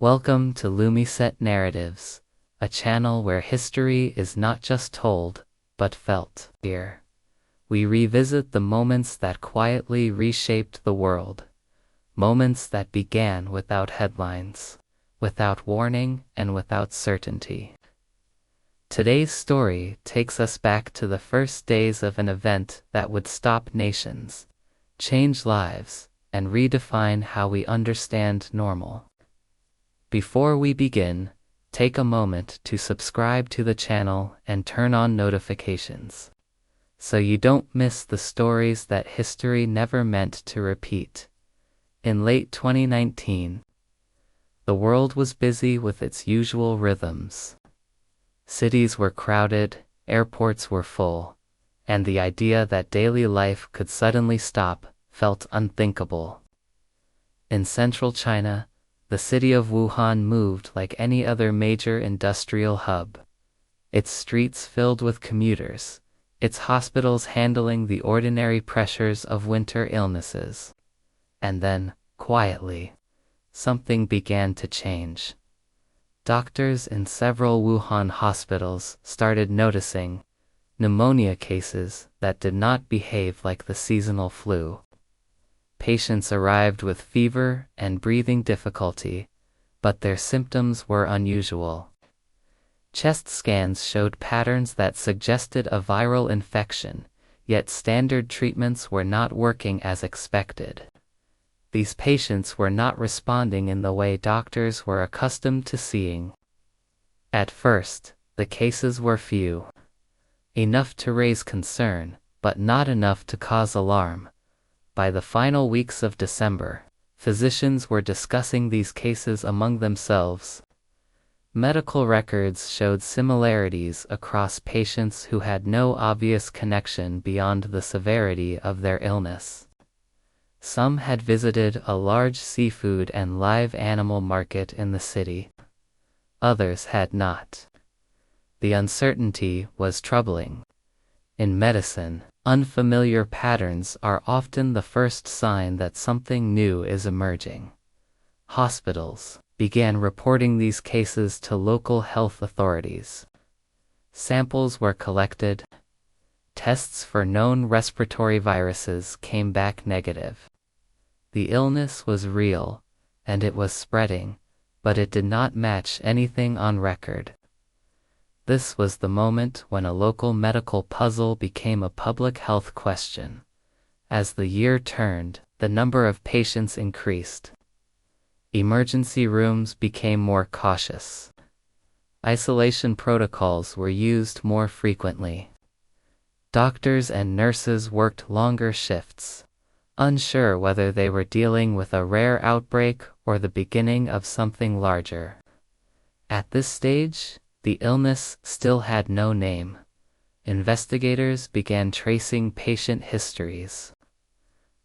Welcome to Lumisette Narratives, a channel where history is not just told, but felt. Here, we revisit the moments that quietly reshaped the world, moments that began without headlines, without warning, and without certainty. Today's story takes us back to the first days of an event that would stop nations, change lives, and redefine how we understand normal. Before we begin, take a moment to subscribe to the channel and turn on notifications, so you don't miss the stories that history never meant to repeat. In late 2019, the world was busy with its usual rhythms. Cities were crowded, airports were full, and the idea that daily life could suddenly stop felt unthinkable. In central China, the city of Wuhan moved like any other major industrial hub, its streets filled with commuters, its hospitals handling the ordinary pressures of winter illnesses. And then, quietly, something began to change. Doctors in several Wuhan hospitals started noticing pneumonia cases that did not behave like the seasonal flu. Patients arrived with fever and breathing difficulty, but their symptoms were unusual. Chest scans showed patterns that suggested a viral infection, yet standard treatments were not working as expected. These patients were not responding in the way doctors were accustomed to seeing. At first, the cases were few, enough to raise concern, but not enough to cause alarm. By the final weeks of December, physicians were discussing these cases among themselves. Medical records showed similarities across patients who had no obvious connection beyond the severity of their illness. Some had visited a large seafood and live animal market in the city. Others had not. The uncertainty was troubling. In medicine, unfamiliar patterns are often the first sign that something new is emerging. Hospitals began reporting these cases to local health authorities. Samples were collected. Tests for known respiratory viruses came back negative. The illness was real, and it was spreading, but it did not match anything on record. This was the moment when a local medical puzzle became a public health question. As the year turned, the number of patients increased. Emergency rooms became more cautious. Isolation protocols were used more frequently. Doctors and nurses worked longer shifts, unsure whether they were dealing with a rare outbreak or the beginning of something larger. At this stage, the illness still had no name. Investigators began tracing patient histories.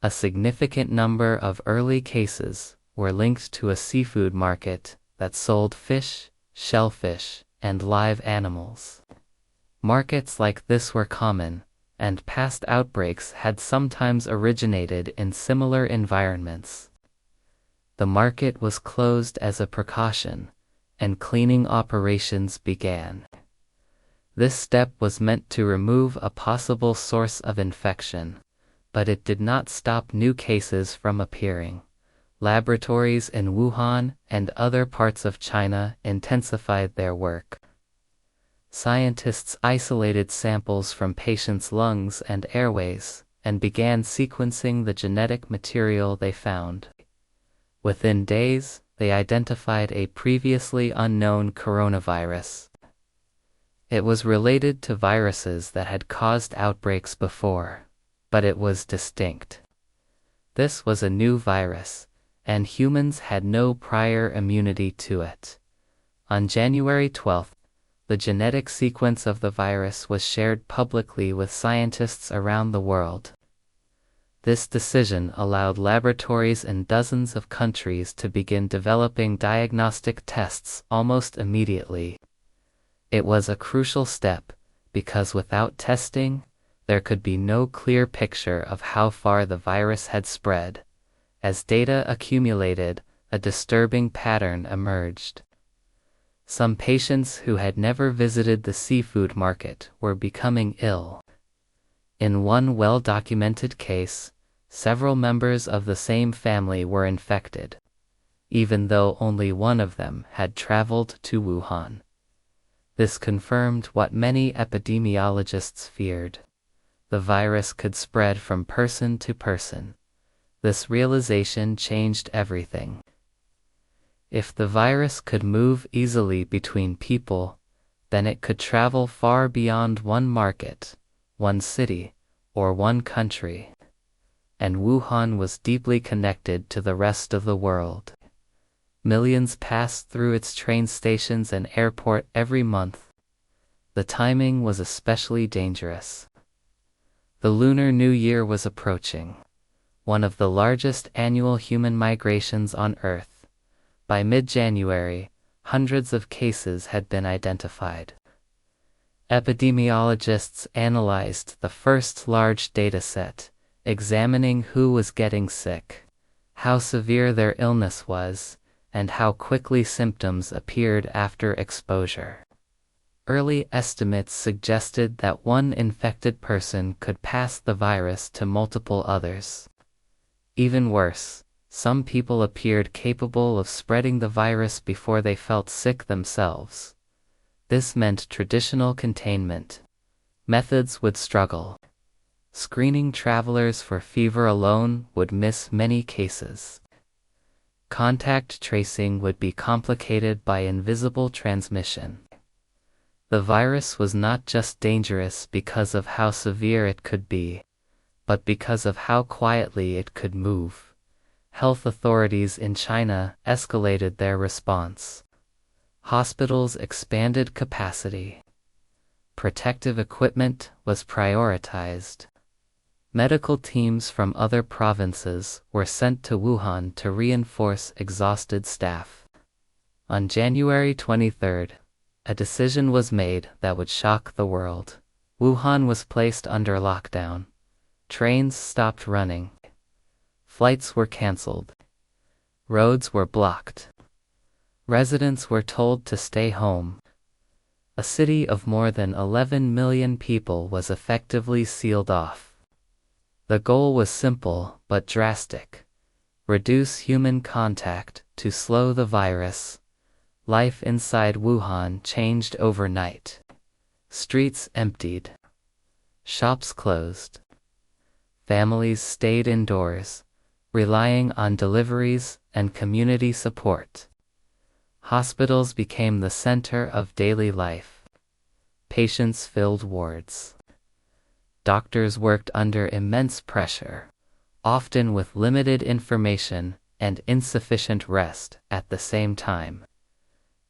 A significant number of early cases were linked to a seafood market that sold fish, shellfish, and live animals. Markets like this were common, and past outbreaks had sometimes originated in similar environments. The market was closed as a precaution, and cleaning operations began. This step was meant to remove a possible source of infection, but it did not stop new cases from appearing. Laboratories in Wuhan and other parts of China intensified their work. Scientists isolated samples from patients' lungs and airways and began sequencing the genetic material they found. Within days, they identified a previously unknown coronavirus. It was related to viruses that had caused outbreaks before, but it was distinct. This was a new virus, and humans had no prior immunity to it. On January 12th, the genetic sequence of the virus was shared publicly with scientists around the world. This decision allowed laboratories in dozens of countries to begin developing diagnostic tests almost immediately. It was a crucial step, because without testing, there could be no clear picture of how far the virus had spread. As data accumulated, a disturbing pattern emerged. Some patients who had never visited the seafood market were becoming ill. In one well-documented case, several members of the same family were infected, even though only one of them had traveled to Wuhan. This confirmed what many epidemiologists feared. The virus could spread from person to person. This realization changed everything. If the virus could move easily between people, then it could travel far beyond one market, one city, or one country. And Wuhan was deeply connected to the rest of the world. Millions passed through its train stations and airport every month. The timing was especially dangerous. The Lunar New Year was approaching, one of the largest annual human migrations on Earth. By mid-January, hundreds of cases had been identified. Epidemiologists analyzed the first large dataset, examining who was getting sick, how severe their illness was, and how quickly symptoms appeared after exposure. Early estimates suggested that one infected person could pass the virus to multiple others. Even worse, some people appeared capable of spreading the virus before they felt sick themselves. This meant traditional containment methods would struggle. Screening travelers for fever alone would miss many cases. Contact tracing would be complicated by invisible transmission. The virus was not just dangerous because of how severe it could be, but because of how quietly it could move. Health authorities in China escalated their response. Hospitals expanded capacity. Protective equipment was prioritized. Medical teams from other provinces were sent to Wuhan to reinforce exhausted staff. On January 23, a decision was made that would shock the world. Wuhan was placed under lockdown. Trains stopped running. Flights were canceled. Roads were blocked. Residents were told to stay home. A city of more than 11 million people was effectively sealed off. The goal was simple but drastic: reduce human contact to slow the virus. Life inside Wuhan changed overnight. Streets emptied. Shops closed. Families stayed indoors, relying on deliveries and community support. Hospitals became the center of daily life. Patients filled wards. Doctors worked under immense pressure, often with limited information and insufficient rest at the same time.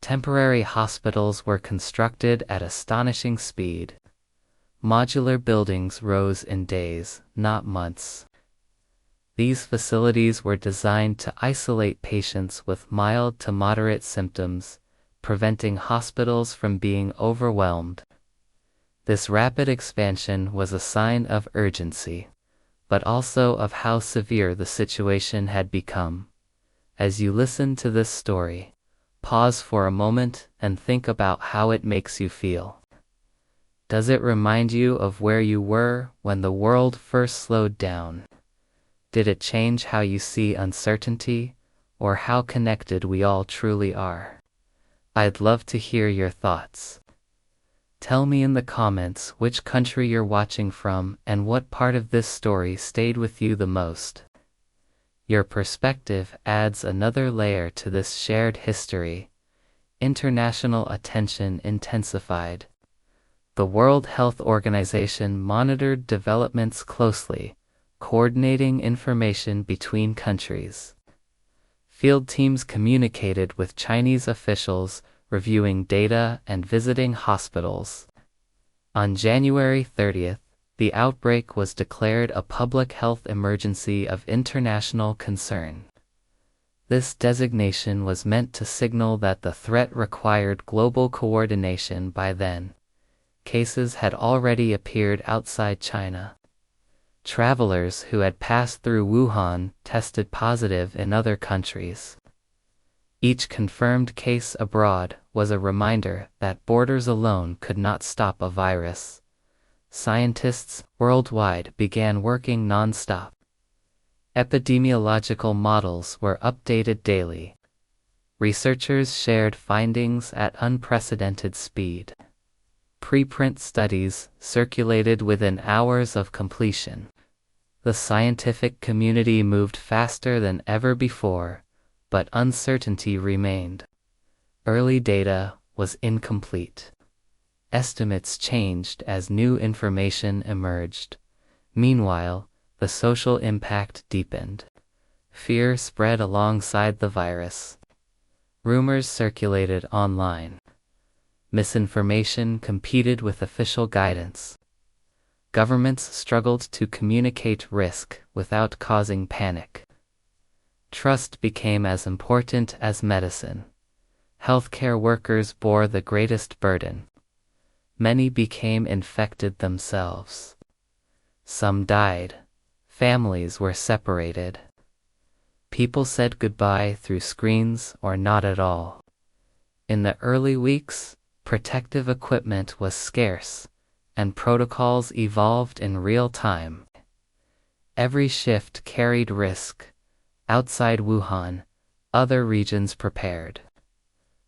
Temporary hospitals were constructed at astonishing speed. Modular buildings rose in days, not months. These facilities were designed to isolate patients with mild to moderate symptoms, preventing hospitals from being overwhelmed. This rapid expansion was a sign of urgency, but also of how severe the situation had become. As you listen to this story, pause for a moment and think about how it makes you feel. Does it remind you of where you were when the world first slowed down? Did it change how you see uncertainty, or how connected we all truly are? I'd love to hear your thoughts. Tell me in the comments which country you're watching from and what part of this story stayed with you the most. Your perspective adds another layer to this shared history. International attention intensified. The World Health Organization monitored developments closely, coordinating information between countries. Field teams communicated with Chinese officials, reviewing data and visiting hospitals. On January 30th, the outbreak was declared a public health emergency of international concern. This designation was meant to signal that the threat required global coordination. By then, cases had already appeared outside China. Travelers who had passed through Wuhan tested positive in other countries. Each confirmed case abroad was a reminder that borders alone could not stop a virus. Scientists worldwide began working non-stop. Epidemiological models were updated daily. Researchers shared findings at unprecedented speed. Preprint studies circulated within hours of completion. The scientific community moved faster than ever before, but uncertainty remained. Early data was incomplete. Estimates changed as new information emerged. Meanwhile, the social impact deepened. Fear spread alongside the virus. Rumors circulated online. Misinformation competed with official guidance. Governments struggled to communicate risk without causing panic. Trust became as important as medicine. Healthcare workers bore the greatest burden. Many became infected themselves. Some died. Families were separated. People said goodbye through screens or not at all. In the early weeks, protective equipment was scarce, and protocols evolved in real time. Every shift carried risk. Outside Wuhan, other regions prepared.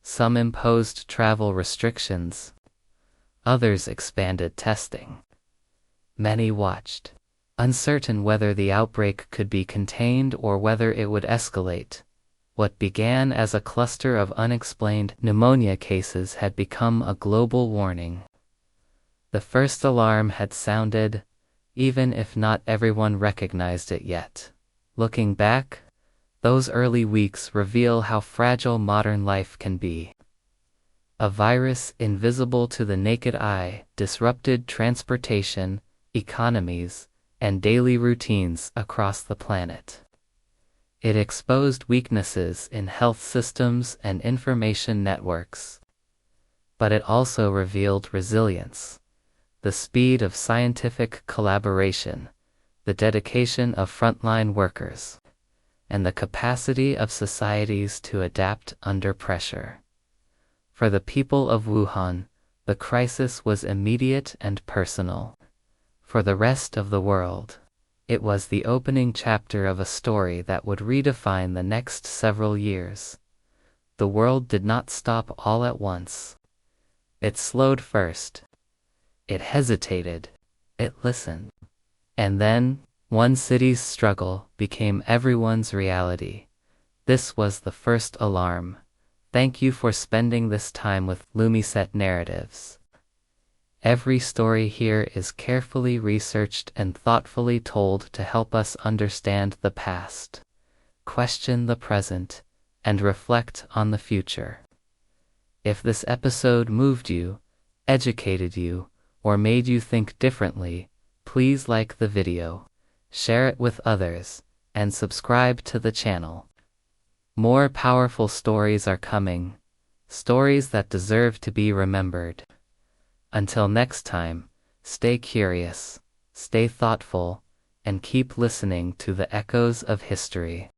Some imposed travel restrictions. Others expanded testing. Many watched, uncertain whether the outbreak could be contained or whether it would escalate. What began as a cluster of unexplained pneumonia cases had become a global warning. The first alarm had sounded, even if not everyone recognized it yet. Looking back, those early weeks reveal how fragile modern life can be. A virus invisible to the naked eye disrupted transportation, economies, and daily routines across the planet. It exposed weaknesses in health systems and information networks. But it also revealed resilience, the speed of scientific collaboration, the dedication of frontline workers, and the capacity of societies to adapt under pressure. For the people of Wuhan, the crisis was immediate and personal. For the rest of the world, it was the opening chapter of a story that would redefine the next several years. The world did not stop all at once. It slowed first. It hesitated. It listened. And then, one city's struggle became everyone's reality. This was the first alarm. Thank you for spending this time with Lumisette Narratives. Every story here is carefully researched and thoughtfully told to help us understand the past, question the present, and reflect on the future. If this episode moved you, educated you, or made you think differently, please like the video, share it with others, and subscribe to the channel. More powerful stories are coming, stories that deserve to be remembered. Until next time, stay curious, stay thoughtful, and keep listening to the echoes of history.